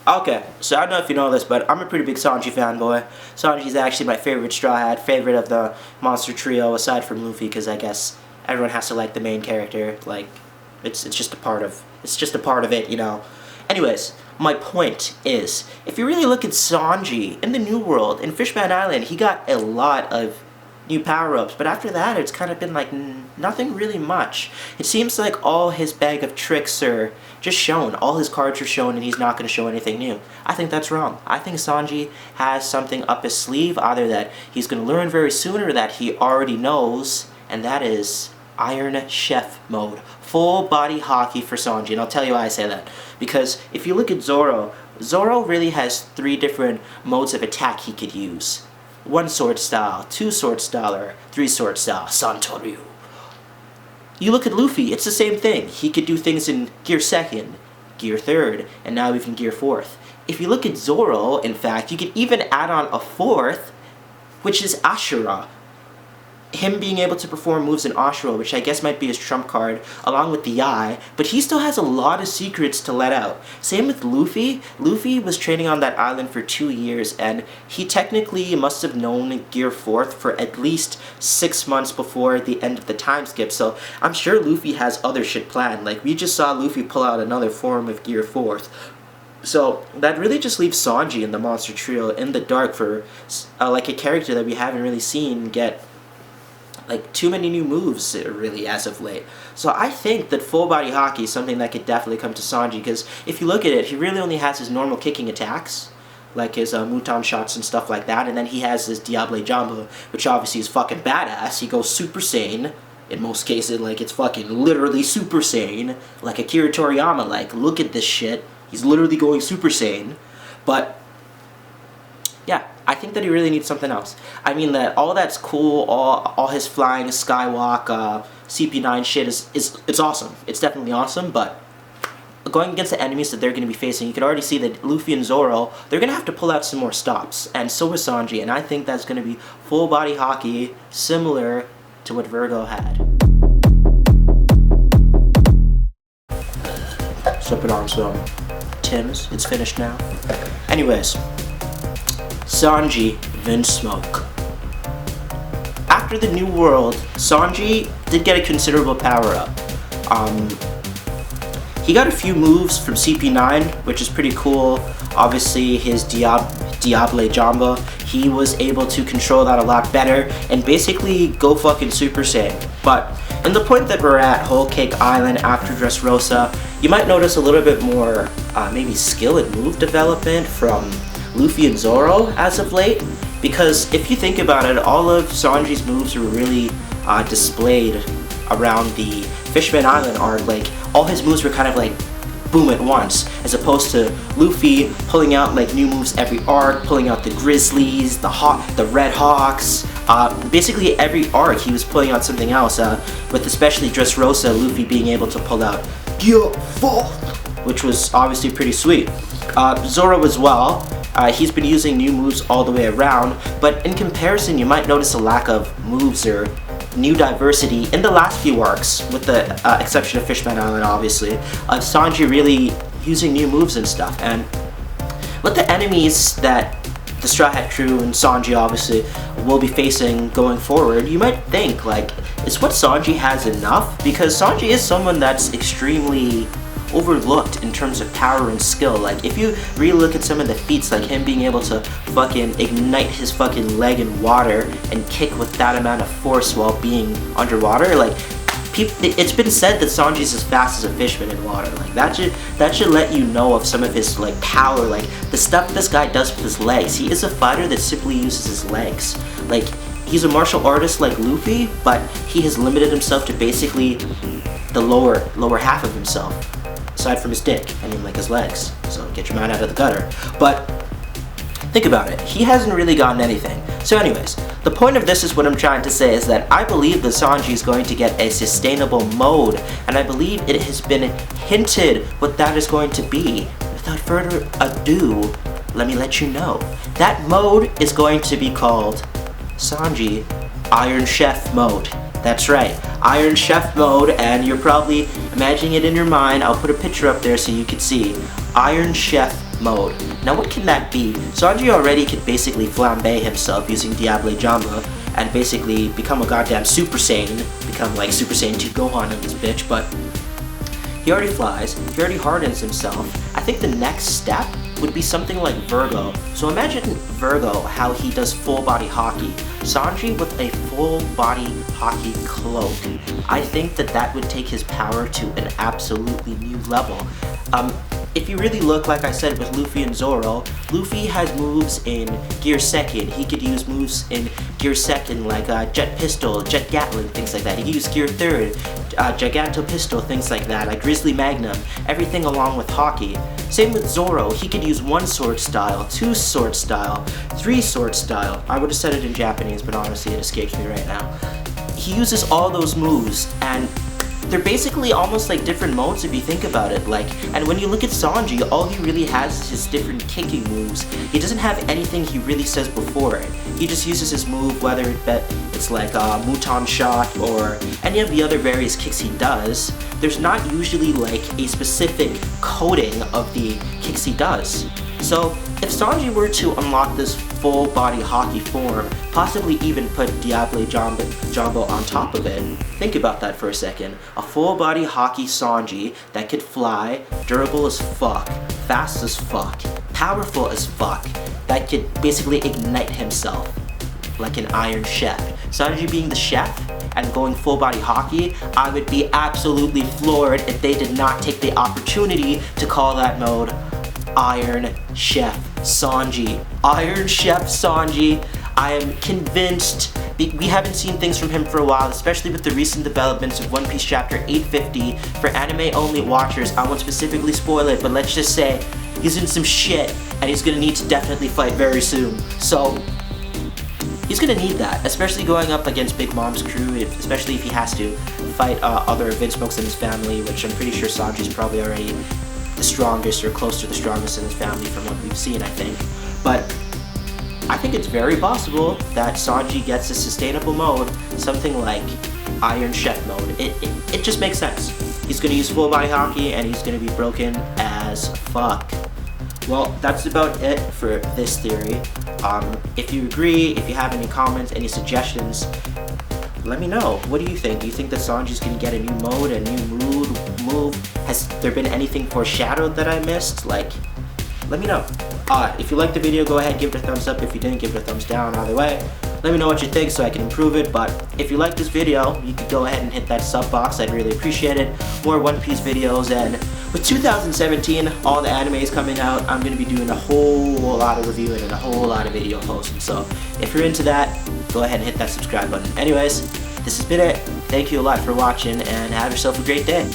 Okay, so I don't know if you know this, but I'm a pretty big Sanji fanboy. Sanji's actually my favorite Straw Hat, favorite of the monster trio, aside from Luffy, because I guess everyone has to like the main character. Like, it's just a part of it, you know. Anyways, my point is, if you really look at Sanji in the New World, in Fishman Island, he got a lot of new power-ups, but after that it's kind of been like nothing really much. It seems like all his bag of tricks are just shown, all his cards are shown, and he's not going to show anything new. I think that's wrong. I think Sanji has something up his sleeve, either that he's going to learn very soon or that he already knows, and that is Iron Chef mode. Full body Haki for Sanji, and I'll tell you why I say that. Because if you look at Zoro, Zoro really has 3 different modes of attack he could use. 1 sword style, 2 sword style, or 3 sword style, Santoryu. You look at Luffy, it's the same thing. He could do things in Gear 2nd, Gear 3rd, and now even Gear 4th. If you look at Zoro, in fact, you could even add on a 4th, which is Ashura. Him being able to perform moves in Ashura, which I guess might be his trump card, along with the Eye, but he still has a lot of secrets to let out. Same with Luffy. Luffy was training on that island for 2 years, and he technically must have known Gear 4th for at least 6 months before the end of the time skip, so I'm sure Luffy has other shit planned. Like, we just saw Luffy pull out another form of Gear 4th. So that really just leaves Sanji and the monster trio in the dark for like a character that we haven't really seen get like too many new moves really as of late. So I think that full body Haki is something that could definitely come to Sanji, because if you look at it, he really only has his normal kicking attacks, like his Muton shots and stuff like that, and then he has his Diable Jambe, which obviously is fucking badass. He goes Super Saiyan, in most cases, like it's fucking literally Super Saiyan, like Akira Toriyama, like look at this shit, he's literally going Super Saiyan. But yeah, I think that he really needs something else. I mean, that all that's cool, all his flying, skywalk, CP9 shit it's awesome. It's definitely awesome, but going against the enemies that they're going to be facing, you can already see that Luffy and Zoro, they're going to have to pull out some more stops, and so is Sanji, and I think that's going to be full body Haki, similar to what Virgo had. Sipping on some Tim's. It's finished now. Anyways, Sanji, Vinsmoke. After the New World, Sanji did get a considerable power-up. He got a few moves from CP9, which is pretty cool. Obviously, his Diable Jambe, he was able to control that a lot better and basically go fucking Super Saiyan. But in the point that we're at, Whole Cake Island after Dressrosa, you might notice a little bit more maybe skill and move development from Luffy and Zoro as of late, because if you think about it, all of Sanji's moves were really displayed around the Fishman Island arc. Like, all his moves were kind of like boom at once, as opposed to Luffy pulling out like new moves every arc, pulling out the Grizzlies, the Red Hawks. Basically every arc he was pulling out something else, with especially Dressrosa, Luffy being able to pull out Gear 4, which was obviously pretty sweet. Zoro as well. He's been using new moves all the way around, but in comparison you might notice a lack of moves or new diversity in the last few arcs, with the exception of Fishman Island obviously, of Sanji really using new moves and stuff. And with the enemies that the Straw Hat crew and Sanji obviously will be facing going forward, you might think, like, is what Sanji has enough? Because Sanji is someone that's extremely overlooked in terms of power and skill. Like, if you really look at some of the feats, like him being able to fucking ignite his fucking leg in water and kick with that amount of force while being underwater, like, it's been said that Sanji's as fast as a fishman in water. Like, that should let you know of some of his like power, like the stuff this guy does with his legs. He is a fighter that simply uses his legs. Like, he's a martial artist like Luffy, but he has limited himself to basically the lower half of himself, aside from his dick, I mean, like his legs. So get your mind out of the gutter. But think about it, he hasn't really gotten anything. So anyways, the point of this is what I'm trying to say is that I believe that Sanji is going to get a sustainable mode, and I believe it has been hinted what that is going to be. Without further ado, let me let you know. That mode is going to be called Sanji Iron Chef mode. That's right, Iron Chef mode, and you're probably imagining it in your mind. I'll put a picture up there so you can see. Iron Chef mode. Now what can that be? Sanji already could basically flambe himself using Diable Jamba and basically become a goddamn Super Saiyan, become like Super Saiyan 2 Gohan in this bitch, but he already flies, he already hardens himself. I think the next step would be something like Virgo. So imagine Virgo, how he does full body Haki. Sanji with a full body Haki cloak. I think that would take his power to an absolutely new level. If you really look, like I said, with Luffy and Zoro, Luffy has moves in Gear Second. He could use moves in Gear Second like Jet Pistol, Jet Gatling, things like that. He could use Gear Third, Giganto Pistol, things like that, like Grizzly Magnum, everything along with Haki. Same with Zoro, he could use 1 sword style, 2 sword style, 3 sword style. I would have said it in Japanese, but honestly it escapes me right now. He uses all those moves, and they're basically almost like different modes if you think about it. And when you look at Sanji, all he really has is his different kicking moves. He doesn't have anything he really says before it. He just uses his move, whether it's like a Muton shot or any of the other various kicks he does. There's not usually like a specific coding of the kicks he does. So if Sanji were to unlock this full body Haki form, possibly even put Diable Jumbo on top of it, think about that for a second. A full body Haki Sanji that could fly, durable as fuck, fast as fuck, powerful as fuck, that could basically ignite himself like an Iron Chef. Sanji being the chef and going full body Haki, I would be absolutely floored if they did not take the opportunity to call that mode Iron Chef Sanji. Iron Chef Sanji. I am convinced. We haven't seen things from him for a while, especially with the recent developments of One Piece Chapter 850. For anime-only watchers, I won't specifically spoil it, but let's just say he's in some shit, and he's gonna need to definitely fight very soon. So he's gonna need that, especially going up against Big Mom's crew, especially if he has to fight other Vince Smokes and his family, which I'm pretty sure Sanji's probably already the strongest or close to the strongest in his family from what we've seen, I think. But I think it's very possible that Sanji gets a sustainable mode, something like Iron Chef mode. It just makes sense. He's gonna use full body Haki and he's gonna be broken as fuck. Well, that's about it for this theory. If you agree, if you have any comments, any suggestions, let me know. What do you think? Do you think that Sanji's gonna get a new mode, a new move? Has there been anything foreshadowed that I missed? Let me know. If you liked the video, go ahead, give it a thumbs up. If you didn't, give it a thumbs down. Either way, let me know what you think so I can improve it. But if you like this video, you could go ahead and hit that sub box. I'd really appreciate it. More One Piece videos, and with 2017, all the animes coming out, I'm going to be doing a whole lot of reviewing and a whole lot of video posting. So if you're into that, go ahead and hit that subscribe button. Anyways, this has been it. Thank you a lot for watching, and have yourself a great day.